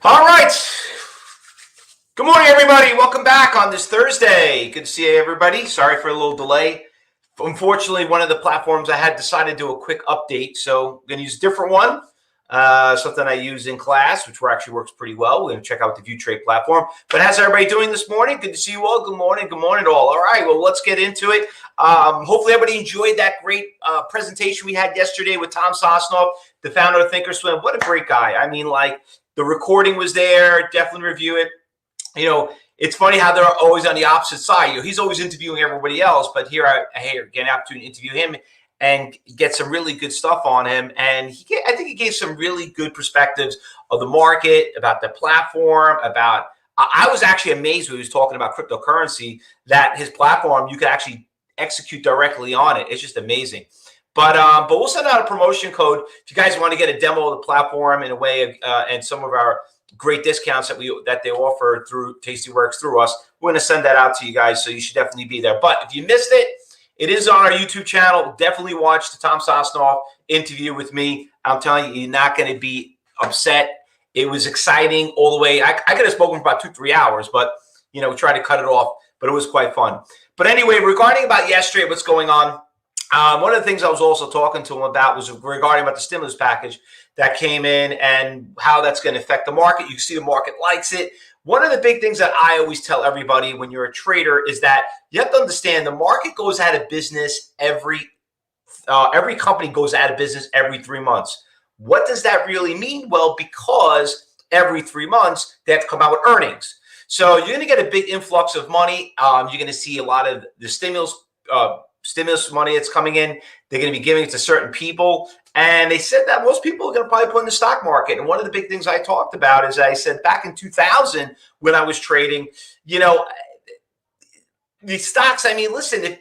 All right. Good morning, everybody. Welcome back on this Thursday. Good to see everybody. Sorry for a little delay. Unfortunately, one of the platforms I had decided to do a quick update, so I'm going to use a different one, something I use in class, which actually works pretty well. We're going to check out the ViewTrade platform. But how's everybody doing this morning? Good to see you all. Good morning. Good morning to all. All right, well, let's get into it. Hopefully, everybody enjoyed that great presentation we had yesterday with Tom Sosnoff, the founder of Thinkorswim. What a great guy. I mean, like, the recording was there. Definitely review it. It's funny how they're always on the opposite side. He's always interviewing everybody else, but here I get an opportunity to interview him and get some really good stuff on him. And I think he gave some really good perspectives of the market, about the platform, about. I was actually amazed when he was talking about cryptocurrency, that his platform, you could actually execute directly on it. It's just amazing. But we'll send out a promotion code if you guys want to get a demo of the platform in a way, and some of our great discounts that they offer through Tastyworks through us. We're going to send that out to you guys, so you should definitely be there. But if you missed it, it is on our YouTube channel. Definitely watch the Tom Sosnoff interview with me. I'm telling you, you're not going to be upset. It was exciting all the way. I could have spoken for about 2-3 hours, but we tried to cut it off. But it was quite fun. But anyway, regarding about yesterday, what's going on? One of the things I was also talking to him about was regarding about the stimulus package that came in and how that's going to affect the market. You can see the market likes it. One of the big things that I always tell everybody when you're a trader is that you have to understand the market goes out of business every company goes out of business every 3 months. What does that really mean? Well, because every 3 months they have to come out with earnings. So you're going to get a big influx of money. You're going to see a lot of the stimulus money that's coming in. They're going to be giving it to certain people. And they said that most people are going to probably put in the stock market. And one of the big things I talked about is I said back in 2000 when I was trading, these stocks, I mean, listen, if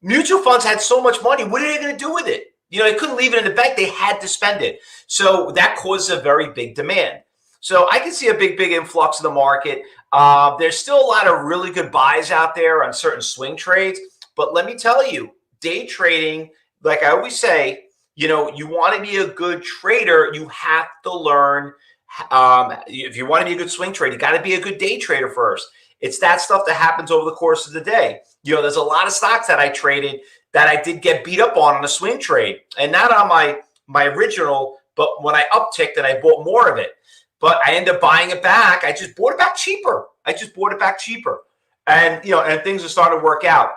mutual funds had so much money, what are they going to do with it? They couldn't leave it in the bank. They had to spend it. So that caused a very big demand. So I can see a big influx in the market. There's still a lot of really good buys out there on certain swing trades. But let me tell you, day trading, like I always say, you want to be a good trader, you have to learn. If you want to be a good swing trader, you got to be a good day trader first. It's that stuff that happens over the course of the day. There's a lot of stocks that I traded that I did get beat up on a swing trade, and not on my original, but when I upticked and I bought more of it. But I ended up buying it back. I just bought it back cheaper. And and things are starting to work out.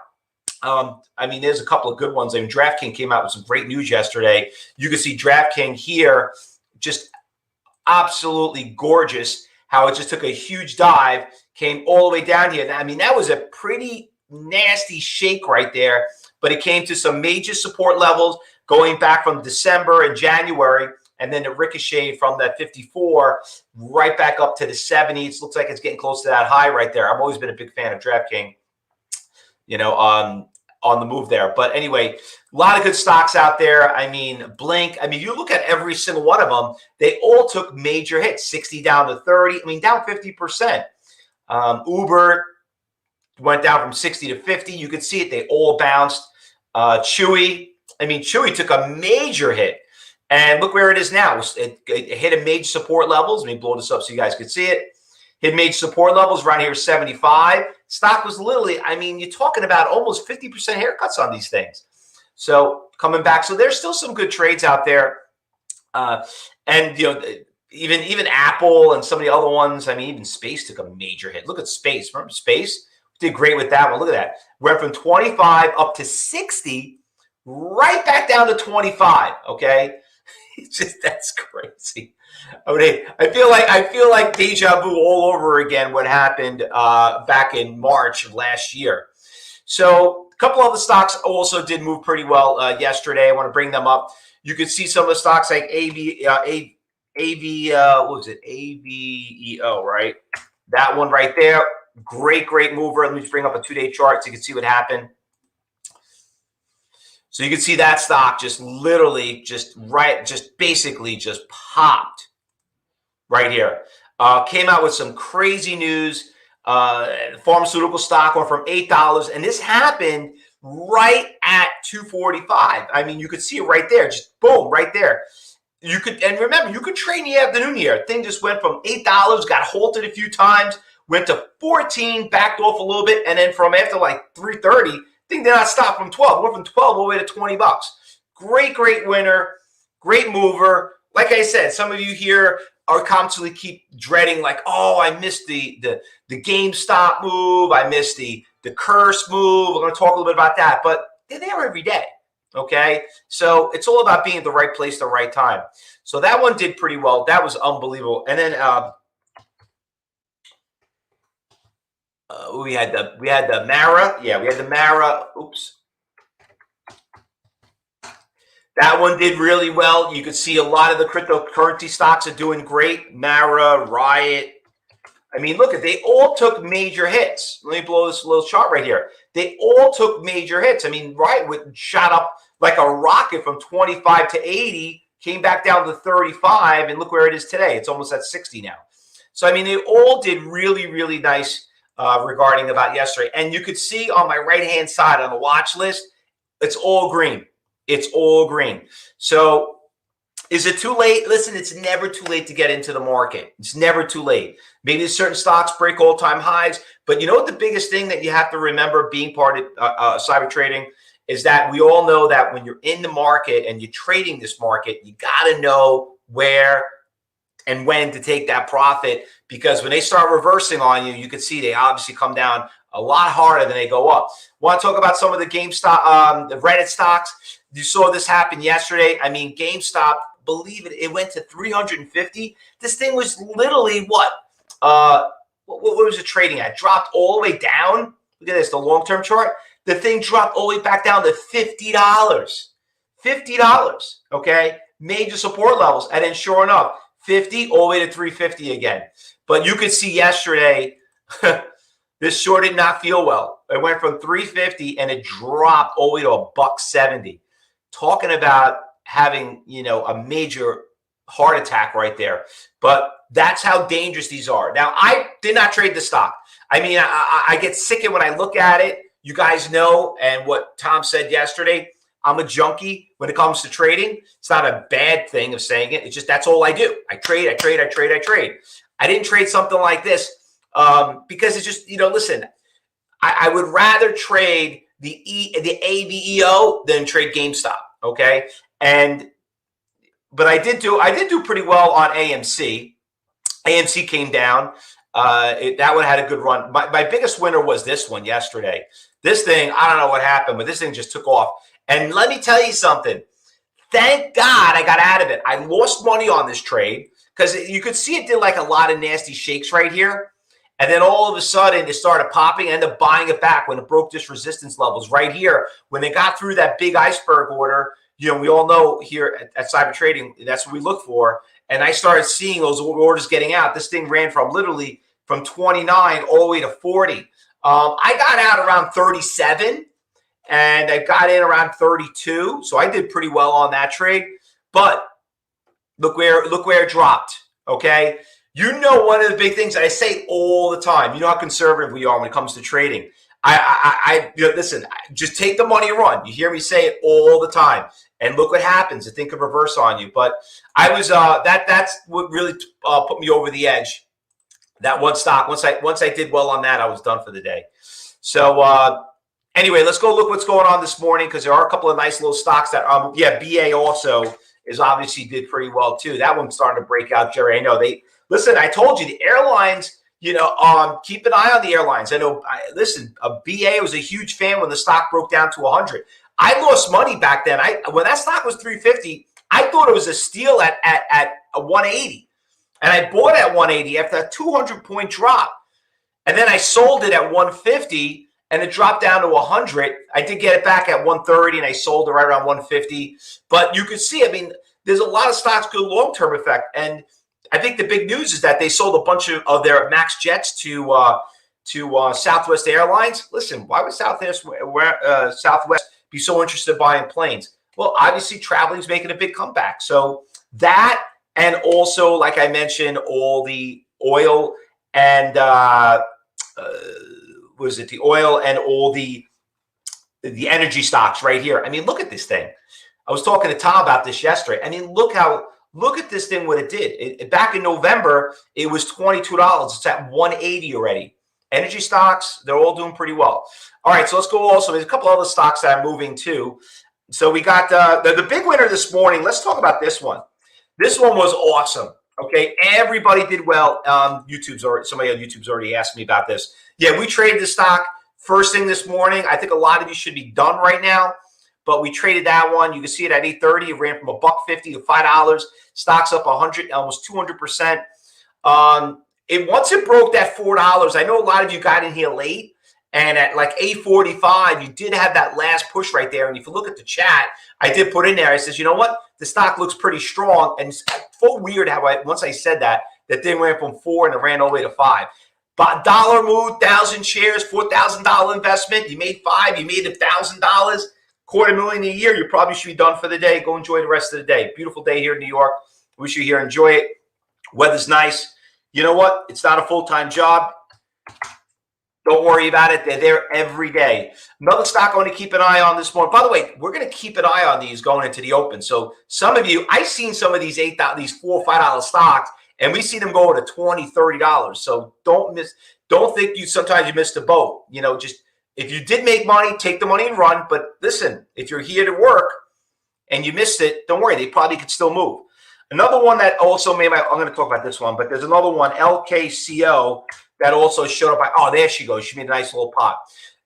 I mean, there's a couple of good ones. I mean, DraftKings came out with some great news yesterday. You can see DraftKings here, just absolutely gorgeous, how it just took a huge dive, came all the way down here. I mean, that was a pretty nasty shake right there, but it came to some major support levels going back from December and January, and then it ricocheted from that 54 right back up to the 70s. Looks like it's getting close to that high right there. I've always been a big fan of DraftKings, on the move there. But anyway, a lot of good stocks out there. I mean, Blink. I mean, you look at every single one of them, they all took major hits, 60 down to 30. I mean, down 50%. Uber went down from 60 to 50. You could see it. They all bounced. Chewy. I mean, Chewy took a major hit. And look where it is now. It hit a major support levels. Let me blow this up so you guys could see it. Hit major support levels around here, 75. Stock was literally, I mean, you're talking about almost 50% haircuts on these things. So coming back. So there's still some good trades out there. And, even Apple and some of the other ones. I mean, even Space took a major hit. Look at Space. Remember Space? Did great with that one. Look at that. Went from 25 up to 60, right back down to 25. Okay. It's just, that's crazy. I mean, I feel like deja vu all over again. What happened back in March of last year. So a couple of the stocks also did move pretty well yesterday. I want to bring them up. You can see some of the stocks like what was it? AVEO, right? That one right there. Great mover. Let me just bring up a 2-day chart so you can see what happened. So you can see that stock just literally just basically popped right here. Came out with some crazy news. Pharmaceutical stock went from $8, and this happened right at $2.45. I mean, you could see it right there, just boom, right there. you could, and remember, you could trade in the afternoon here. Thing just went from $8, got halted a few times, went to 14, backed off a little bit, and then from after like 3:30, thing did not stop from 12. Went from 12 all the way to $20. Great winner, great mover. Like I said, some of you here are constantly keep dreading, like, oh, I missed the GameStop move, I missed the curse move. We're going to talk a little bit about that, but they're there every day. Okay, so it's all about being at the right place at the right time. So that one did pretty well. That was unbelievable. And then we had the Mara. Yeah, we had the Mara. Oops. That one did really well. You could see a lot of the cryptocurrency stocks are doing great. Mara, Riot. I mean, look, they all took major hits. Let me blow this little chart right here. They all took major hits. I mean, Riot shot up like a rocket from 25 to 80, came back down to 35, and look where it is today. It's almost at 60 now. So, I mean, they all did really nice regarding about yesterday. And you could see on my right-hand side on the watch list, it's all green. It's all green. So, is it too late? Listen, it's never too late to get into the market. It's never too late. Maybe certain stocks break all-time highs, but you know what the biggest thing that you have to remember being part of cyber trading is that we all know that when you're in the market and you're trading this market, you got to know where and when to take that profit, because when they start reversing on you, you can see they obviously come down a lot harder than they go up. Want to talk about some of the GameStop, the Reddit stocks? You saw this happen yesterday. I mean, GameStop, believe it, it went to 350. This thing was literally what was it trading at? Dropped all the way down. Look at this, the long-term chart. The thing dropped all the way back down to $50. $50, okay? Major support levels. And then sure enough, 50 all the way to 350 again. But you could see yesterday, this short did not feel well. It went from 350 and it dropped all the way to $1.70. Talking about having, you know, a major heart attack right there. But that's how dangerous these are. Now, I did not trade the stock. I mean, I get sick of when I look at it. You guys know, and what Tom said yesterday, I'm a junkie when it comes to trading. It's not a bad thing of saying it. It's just that's all I do. I trade. I didn't trade something like this because it's just, you know, listen, I would rather trade the AVEO than trade GameStop. Okay. But I did do pretty well on AMC. AMC came down. That one had a good run. My biggest winner was this one yesterday. This thing, I don't know what happened, but this thing just took off. And let me tell you something. Thank God I got out of it. I lost money on this trade because you could see it did like a lot of nasty shakes right here. And then all of a sudden, it started popping. I ended up buying it back when it broke this resistance levels right here. When they got through that big iceberg order, you know, we all know here at Cyber Trading, that's what we look for. And I started seeing those orders getting out. This thing ran from literally from 29 all the way to 40. I got out around 37, and I got in around 32. So I did pretty well on that trade. But look where it dropped. Okay. You know, one of the big things I say all the time, you know how conservative we are when it comes to trading. You know, listen, just take the money and run. You hear me say it all the time. And look what happens. The thing could reverse on you. But I was that's what really put me over the edge. That one stock. Once I did well on that, I was done for the day. So anyway, let's go look what's going on this morning, because there are a couple of nice little stocks that BA also is obviously did pretty well too. That one's starting to break out, Jerry. I know listen, I told you the airlines, you know, keep an eye on the airlines. I know, listen, a BA was a huge fan when the stock broke down to 100. I lost money back then. When that stock was 350, I thought it was a steal at 180. And I bought at 180 after a 200-point drop. And then I sold it at 150, and it dropped down to 100. I did get it back at 130, and I sold it right around 150. But you could see, I mean, there's a lot of stocks, good long-term effect. And I think the big news is that they sold a bunch of their MAX jets to Southwest Airlines. Listen, why would Southwest be so interested in buying planes? Well, obviously, traveling is making a big comeback. So that, and also, like I mentioned, all the oil and the oil and all the energy stocks right here. I mean, look at this thing. I was talking to Tom about this yesterday. I mean, look how Look at this thing, what it did. Back in November, it was $22. It's at 180 already. Energy stocks, they're all doing pretty well. All right, so let's go also. There's a couple other stocks that are moving too. So we got the big winner this morning. Let's talk about this one. This one was awesome. Okay, everybody did well. Somebody on YouTube's already asked me about this. Yeah, we traded the stock first thing this morning. I think a lot of you should be done right now, but we traded that one. You can see it at 8:30. It ran from $1.50 to $5. Stock's up 100, almost 200%. Once it broke that $4, I know a lot of you got in here late, and at like 8:45, you did have that last push right there. And if you look at the chat, I did put in there. I says, you know what? The stock looks pretty strong, and it's so weird how once I said that thing went from 4 and it ran all the way to 5. But dollar move, 1,000 shares, $4,000 investment. You made 5. You made $1,000, $250,000 a year. You probably should be done for the day. Go enjoy the rest of the day. Beautiful day here in New York. Wish you here. Enjoy it. Weather's nice. You know what? It's not a full-time job. Don't worry about it. They're there every day. Another stock I want to keep an eye on this morning. By the way, we're going to keep an eye on these going into the open. So some of you, I've seen some of these $4 or $5 stocks, and we see them go to $20, $30. So don't think sometimes you missed the boat. You know, just if you did make money, take the money and run. But listen, if you're here to work and you missed it, don't worry. They probably could still move. Another one that also I'm going to talk about this one, but there's another one, LKCO, that also showed up. Oh, there she goes. She made a nice little pop.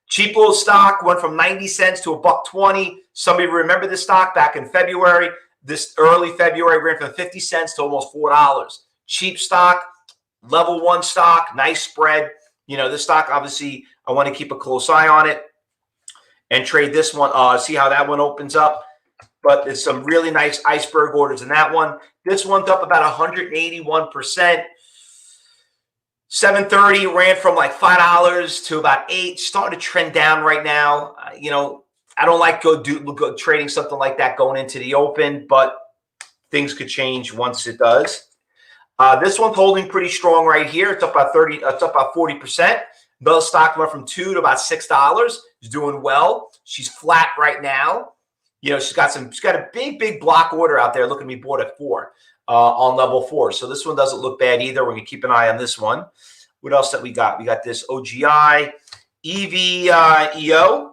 Cheap little stock, went from 90 cents to $1.20. Somebody remember this stock back in February. This early February ran from 50 cents to almost $4. Cheap stock, level 1 stock, nice spread. You know, this stock, obviously, I want to keep a close eye on it and trade this one, see how that one opens up. But there's some really nice iceberg orders in that one. This one's up about 181%. 730 ran from like $5 to about $8. Starting to trend down right now. You know, I don't like go trading something like that going into the open, but things could change once it does. This one's holding pretty strong right here. It's up about 30. It's up about 40%. Another stock went from $2 to about $6. She's doing well. She's flat right now. You know, she's got a big block order out there looking to be bought at 4 on level 4. So this one doesn't look bad either. We're going to keep an eye on this one. What else that we got? We got this OGI, EVEO.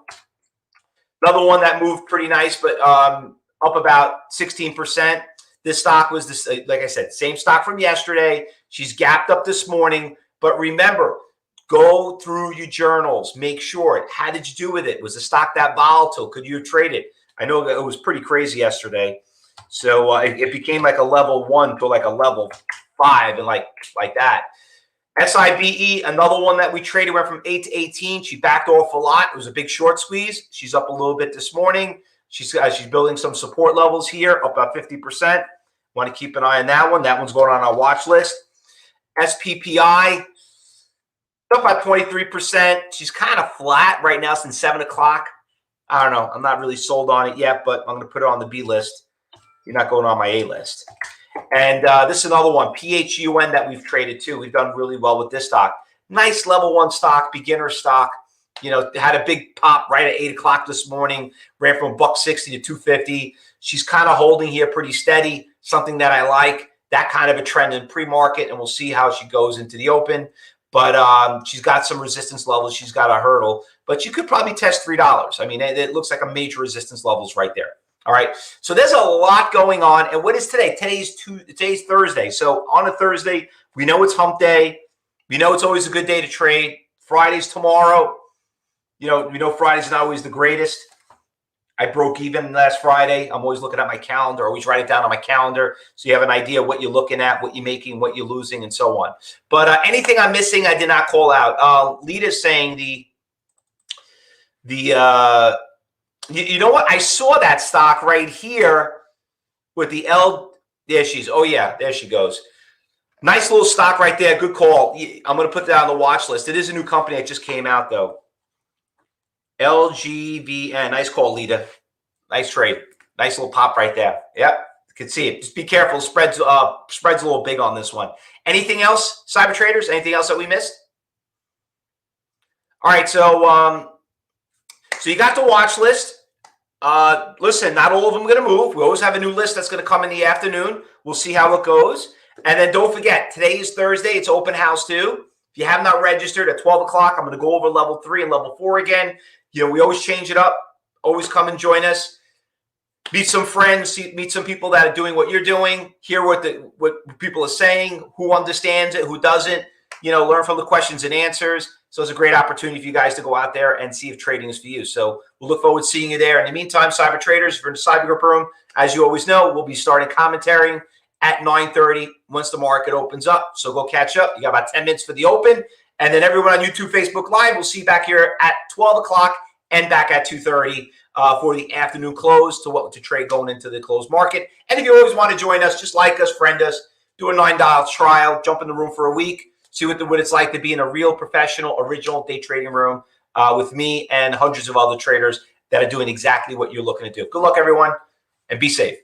Another one that moved pretty nice, but up about 16%. This stock was this, like I said, same stock from yesterday. She's gapped up this morning. But remember, go through your journals. Make sure. How did you do with it? Was the stock that volatile? Could you have traded? I know it was pretty crazy yesterday. So it became like a level 1 to like a level 5 and like that. SIBE, another one that we traded, went from 8 to 18. She backed off a lot. It was a big short squeeze. She's up a little bit this morning. She's building some support levels here, up about 50%. Want to keep an eye on that one. That one's going on our watch list. SPPI, up by 23%. She's kind of flat right now since 7 o'clock. I don't know. I'm not really sold on it yet, but I'm going to put it on the B list. You're not going on my A list. And this is another one, PHUN, that we've traded too. We've done really well with this stock. Nice level 1 stock, beginner stock. You know, had a big pop right at 8 o'clock this morning. Ran from $1.60 to $2.50. She's kind of holding here pretty steady, something that I like. That kind of a trend in pre-market, and we'll see how she goes into the open. But she's got some resistance levels. She's got a hurdle. But you could probably test $3. I mean, it looks like a major resistance levels right there. All right. So there's a lot going on. And what is today? Today's Thursday. So on a Thursday, we know it's hump day. We know it's always a good day to trade. Friday's tomorrow. You know, we know Friday's not always the greatest. I broke even last Friday. I'm always looking at my calendar. Always write it down on my calendar so you have an idea what you're looking at, what you're making, what you're losing, and so on. But anything I'm missing, I did not call out. Lita's saying you know what? I saw that stock right here with the L. There she's. Oh, yeah. There she goes. Nice little stock right there. Good call. I'm going to put that on the watch list. It is a new company that just came out, though. LGVN. Nice call, Lita. Nice trade. Nice little pop right there. Yep. You can see it. Just be careful. Spreads a little big on this one. Anything else, cyber traders? Anything else that we missed? All right. So you got the watch list. Listen, not all of them are going to move. We always have a new list that's going to come in the afternoon. We'll see how it goes. And then don't forget, today is Thursday. It's open house too. If you have not registered at 12 o'clock, I'm going to go over level 3 and level 4 again. You know, we always change it up. Always come and join us. Meet some friends, meet some people that are doing what you're doing, hear what people are saying, who understands it, who doesn't, you know, learn from the questions and answers. So it's a great opportunity for you guys to go out there and see if trading is for you. So we'll look forward to seeing you there. In the meantime, cyber traders, if you're in the cyber group room, as you always know, we'll be starting commentary at 9:30 once the market opens up. So go catch up. You got about 10 minutes for the open. And then everyone on YouTube, Facebook Live, we'll see you back here at 12 o'clock and back at 2:30 for the afternoon close to trade going into the closed market. And if you always want to join us, just like us, friend us, do a $9 trial, jump in the room for a week, see what it's like to be in a real professional, original day trading room with me and hundreds of other traders that are doing exactly what you're looking to do. Good luck, everyone, and be safe.